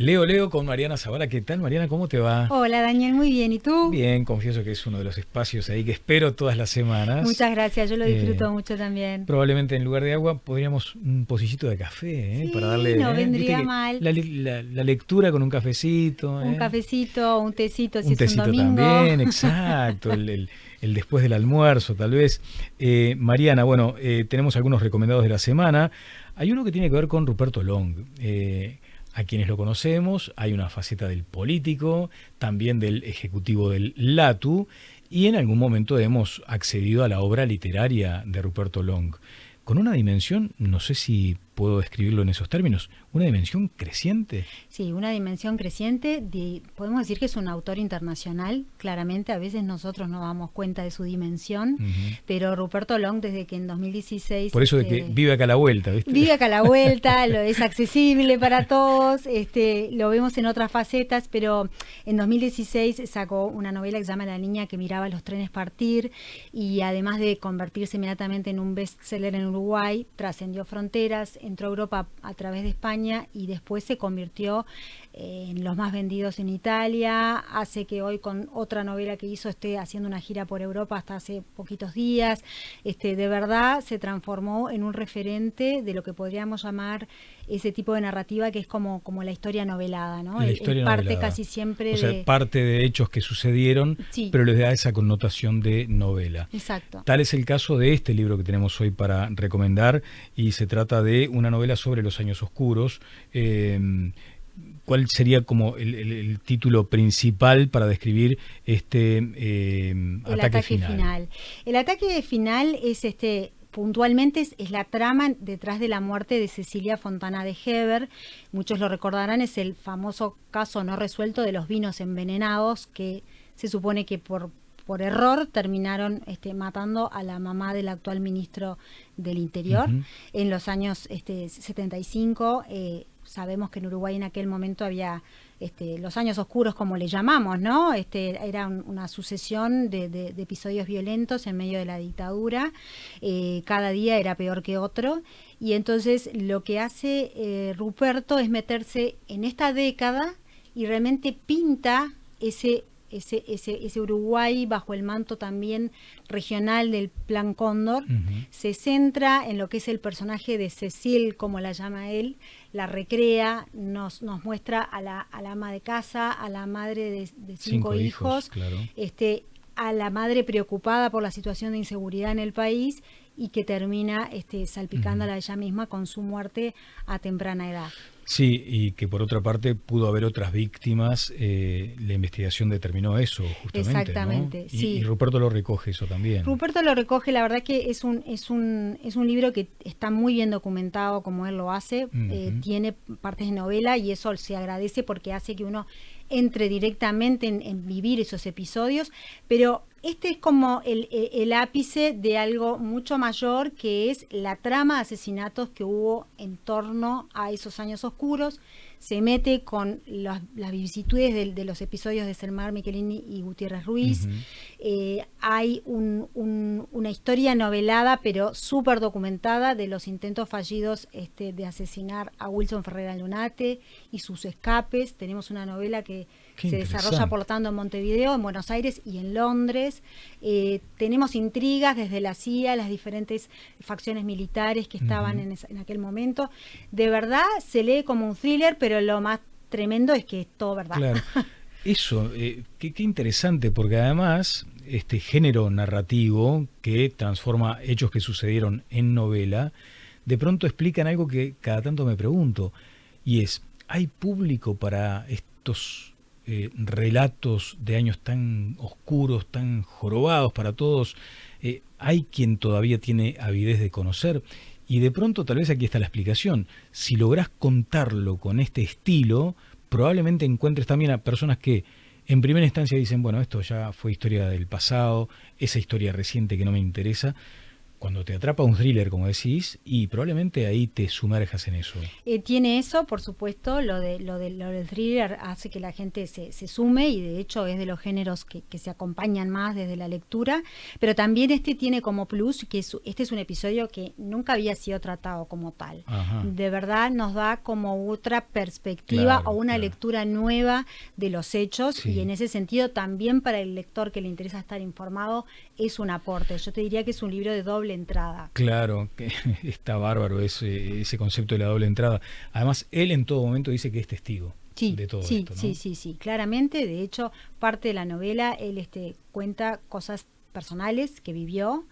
Leo con Mariana Zavala. ¿Qué tal, Mariana? ¿Cómo te va? Hola Daniel, muy bien. ¿Y tú? Bien, confieso que es uno de los espacios ahí que espero todas las semanas. Muchas gracias, yo lo disfruto mucho también. Probablemente en lugar de agua podríamos un pocillito de café, para Sí, darle, no viste vendría que mal. la lectura con un cafecito, Un cafecito, un tecito si un es un tecito domingo. también, exacto, el después del almuerzo tal vez. Mariana, bueno, tenemos algunos recomendados de la semana. Hay uno que tiene que ver con Ruperto Long. A quienes lo conocemos, hay una faceta del político, también del ejecutivo del LATU, y en algún momento hemos accedido a la obra literaria de Ruperto Long, con una dimensión, no sé si puedo describirlo en esos términos, una dimensión creciente. Sí, una dimensión creciente. Podemos decir que es un autor internacional, claramente. A veces nosotros no damos cuenta de su dimensión, pero Ruperto Long, desde que en 2016... Por eso de que vive acá a la vuelta, ¿viste? Vive acá a la vuelta, es accesible para todos, lo vemos en otras facetas, pero en 2016 sacó una novela que se llama La niña que miraba los trenes partir, y además de convertirse inmediatamente en un bestseller en Uruguay, trascendió fronteras, entró a Europa a través de España y después se convirtió en los más vendidos en Italia. Hace que hoy, con otra novela que hizo, esté haciendo una gira por Europa hasta hace poquitos días. De verdad se transformó en un referente de lo que podríamos llamar ese tipo de narrativa que es como la historia novelada, ¿no? La historia parte novelada. casi siempre o sea, parte de hechos que sucedieron, sí, pero les da esa connotación de novela. Exacto. Tal es el caso de este libro que tenemos hoy para recomendar, y se trata de una novela sobre los años oscuros. ¿Cuál sería como el título principal para describir el ataque final? El ataque final es puntualmente es la trama detrás de la muerte de Cecilia Fontana de Heber. Muchos lo recordarán, es el famoso caso no resuelto de los vinos envenenados, que se supone que por error terminaron matando a la mamá del actual ministro del Interior. En los años 75. Sabemos que en Uruguay en aquel momento había los años oscuros, como le llamamos, ¿no? Era una sucesión de episodios violentos en medio de la dictadura. Cada día era peor que otro. Y entonces lo que hace Ruperto es meterse en esta década y realmente pinta ese Uruguay bajo el manto también regional del Plan Cóndor. Se centra en lo que es el personaje de Cecil, como la llama él, la recrea, nos muestra a la ama de casa, a la madre de cinco hijos, claro. A la madre preocupada por la situación de inseguridad en el país, y que termina salpicándola a ella misma con su muerte a temprana edad. Sí, y que por otra parte pudo haber otras víctimas. La investigación determinó eso, justamente. Exactamente, ¿no? sí. Y Ruperto lo recoge eso también. Ruperto lo recoge, la verdad que es un libro que está muy bien documentado como él lo hace. Tiene partes de novela y eso se agradece porque hace que uno entre directamente en vivir esos episodios, pero es como el ápice de algo mucho mayor, que es la trama de asesinatos que hubo en torno a esos años oscuros. Se mete con las vicisitudes de los episodios de Selmar Michelini y Gutiérrez Ruiz. Hay una historia novelada, pero súper documentada, de los intentos fallidos de asesinar a Wilson Ferreira Lunate y sus escapes. Tenemos una novela que se desarrolla, por lo tanto, en Montevideo, en Buenos Aires y en Londres. Tenemos intrigas desde la CIA, las diferentes facciones militares que estaban en aquel momento. De verdad, se lee como un thriller, pero lo más tremendo es que es todo verdad. Claro. Eso, qué interesante, porque además este género narrativo que transforma hechos que sucedieron en novela, de pronto explican algo que cada tanto me pregunto, y es, ¿hay público para estos relatos de años tan oscuros, tan jorobados para todos? ¿Hay quien todavía tiene avidez de conocer? Y de pronto tal vez aquí está la explicación. Si lográs contarlo con este estilo, probablemente encuentres también a personas que en primera instancia dicen, bueno, esto ya fue historia del pasado, esa historia reciente que no me interesa, cuando te atrapa un thriller, como decís, y probablemente ahí te sumerjas en eso. Tiene eso, por supuesto, lo del thriller hace que la gente se sume, y de hecho es de los géneros que se acompañan más desde la lectura, pero también este tiene como plus que este es un episodio que nunca había sido tratado como tal. Ajá. De verdad nos da como otra perspectiva, o una lectura nueva de los hechos, sí. Y en ese sentido también para el lector que le interesa estar informado es un aporte. Yo te diría que es un libro de doble entrada. Claro, que está bárbaro ese concepto de la doble entrada. Además, él en todo momento dice que es testigo de todo esto, ¿no? Sí, claramente. De hecho, parte de la novela, él cuenta cosas personales que vivió.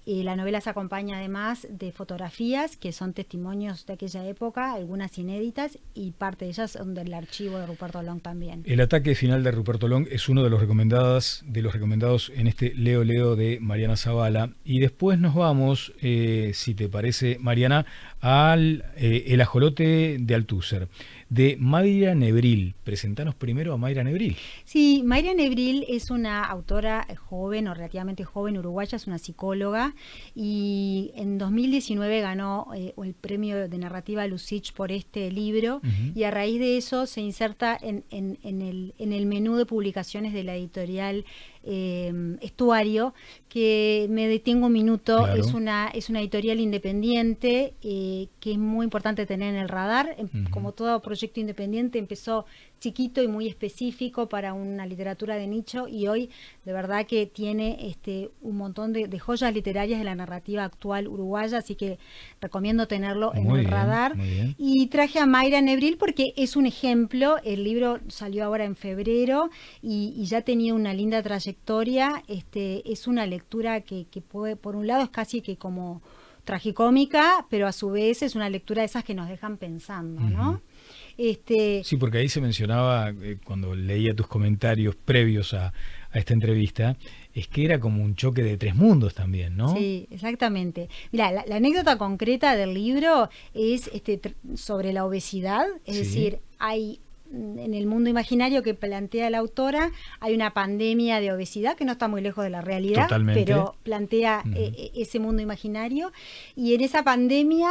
La novela se acompaña además de fotografías que son testimonios de aquella época, algunas inéditas, y parte de ellas son del archivo de Ruperto Long también. El ataque final de Ruperto Long es uno de los recomendados en este Leo de Mariana Zavala. Y después nos vamos, si te parece, Mariana, al El ajolote de Althusser, de Mayra Nebril. Presentanos primero a Mayra Nebril. Sí, Mayra Nebril es una autora joven, o relativamente joven, uruguaya, es una psicóloga, y en 2019 ganó el premio de narrativa Lucich por este libro, y a raíz de eso se inserta en el menú de publicaciones de la editorial Estuario, que me detengo un minuto. Claro. Es una editorial independiente que es muy importante tener en el radar. Como todo proyecto independiente, empezó chiquito y muy específico para una literatura de nicho, y hoy de verdad que tiene un montón de joyas literarias de la narrativa actual uruguaya, así que recomiendo tenerlo en el radar. Y traje a Mayra Nebril porque es un ejemplo. El libro salió ahora en febrero y ya tenía una linda trayectoria. Es una lectura que puede, por un lado es casi que como tragicómica, pero a su vez es una lectura de esas que nos dejan pensando, ¿no? Sí, porque ahí se mencionaba, cuando leía tus comentarios previos a esta entrevista, es que era como un choque de tres mundos también, ¿no? Sí, exactamente. Mira, la anécdota concreta del libro es sobre la obesidad, es decir, hay en el mundo imaginario que plantea la autora, hay una pandemia de obesidad que no está muy lejos de la realidad. Totalmente. Pero plantea ese mundo imaginario, y en esa pandemia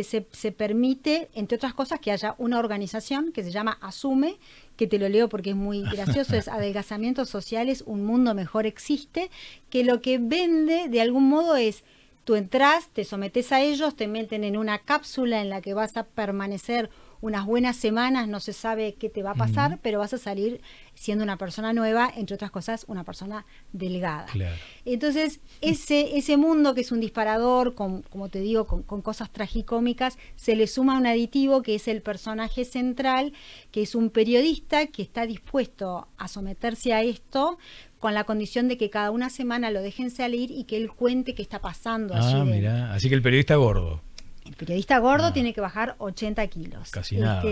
se permite, entre otras cosas, que haya una organización que se llama Asume, que te lo leo porque es muy gracioso, es Adelgazamientos Sociales, un mundo mejor existe, que lo que vende de algún modo es: tú entras, te sometes a ellos, te meten en una cápsula en la que vas a permanecer unas buenas semanas, no se sabe qué te va a pasar, pero vas a salir siendo una persona nueva, entre otras cosas, una persona delgada. Claro. Entonces, ese mundo que es un disparador, como te digo, con cosas tragicómicas, se le suma un aditivo que es el personaje central, que es un periodista que está dispuesto a someterse a esto, con la condición de que cada una semana lo dejen salir y que él cuente qué está pasando allí. Mira, así que el periodista gordo. El periodista gordo tiene que bajar 80 kilos. Casi nada.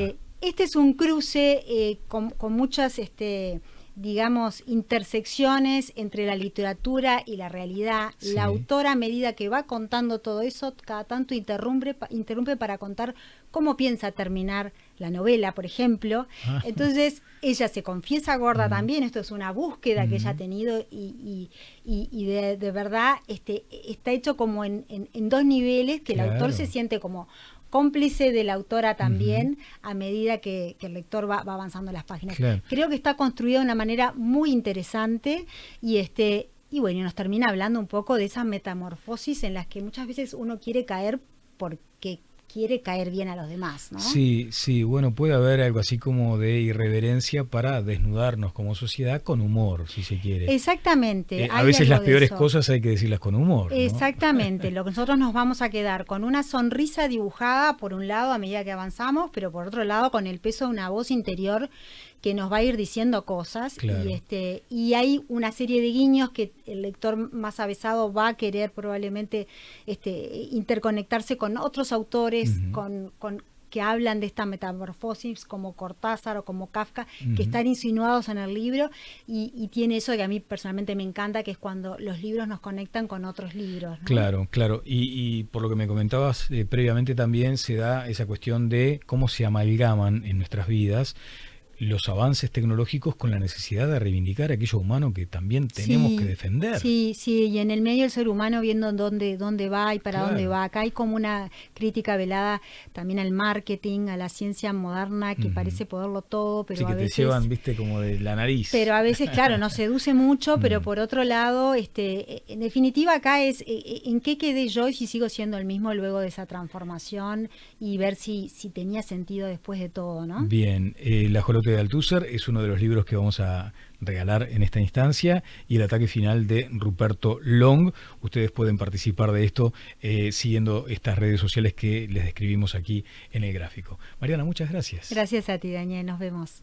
Este es un cruce con muchas, digamos, intersecciones entre la literatura y la realidad. Sí. La autora, a medida que va contando todo eso, cada tanto interrumpe para contar cómo piensa terminar la novela, por ejemplo. Entonces, ella se confiesa gorda también. Esto es una búsqueda que ella ha tenido, y de verdad está hecho como en dos niveles, que el autor se siente como cómplice de la autora también, a medida que el lector va avanzando las páginas. Claro. Creo que está construido de una manera muy interesante, y bueno, nos termina hablando un poco de esa metamorfosis en las que muchas veces uno quiere caer porque quiere caer bien a los demás, ¿no? Sí, bueno, puede haber algo así como de irreverencia para desnudarnos como sociedad con humor, si se quiere. Exactamente. A veces las peores cosas hay que decirlas con humor, ¿no? Exactamente. Lo que nosotros nos vamos a quedar con una sonrisa dibujada, por un lado, a medida que avanzamos, pero por otro lado con el peso de una voz interior que nos va a ir diciendo cosas. Claro. Y hay una serie de guiños que el lector más avesado va a querer probablemente interconectarse con otros autores, con que hablan de esta metamorfosis, como Cortázar o como Kafka, que están insinuados en el libro, y tiene eso que a mí personalmente me encanta, que es cuando los libros nos conectan con otros libros, ¿no? Claro, y por lo que me comentabas previamente también se da esa cuestión de cómo se amalgaman en nuestras vidas los avances tecnológicos con la necesidad de reivindicar aquello humano que también tenemos que defender. Sí, y en el medio el ser humano viendo dónde va y para dónde va. Acá hay como una crítica velada también al marketing, a la ciencia moderna que parece poderlo todo, pero sí, que a veces te llevan, viste, como de la nariz. Pero a veces, claro, nos seduce mucho, pero por otro lado, en definitiva acá es en qué quedé yo y si sigo siendo el mismo luego de esa transformación y ver si tenía sentido después de todo, ¿no? Bien, El ajolote de Althusser es uno de los libros que vamos a regalar en esta instancia, y El ataque final de Ruperto Long. Ustedes pueden participar de esto siguiendo estas redes sociales que les describimos aquí en el gráfico. Mariana, muchas gracias. Gracias a ti, Daniel, nos vemos.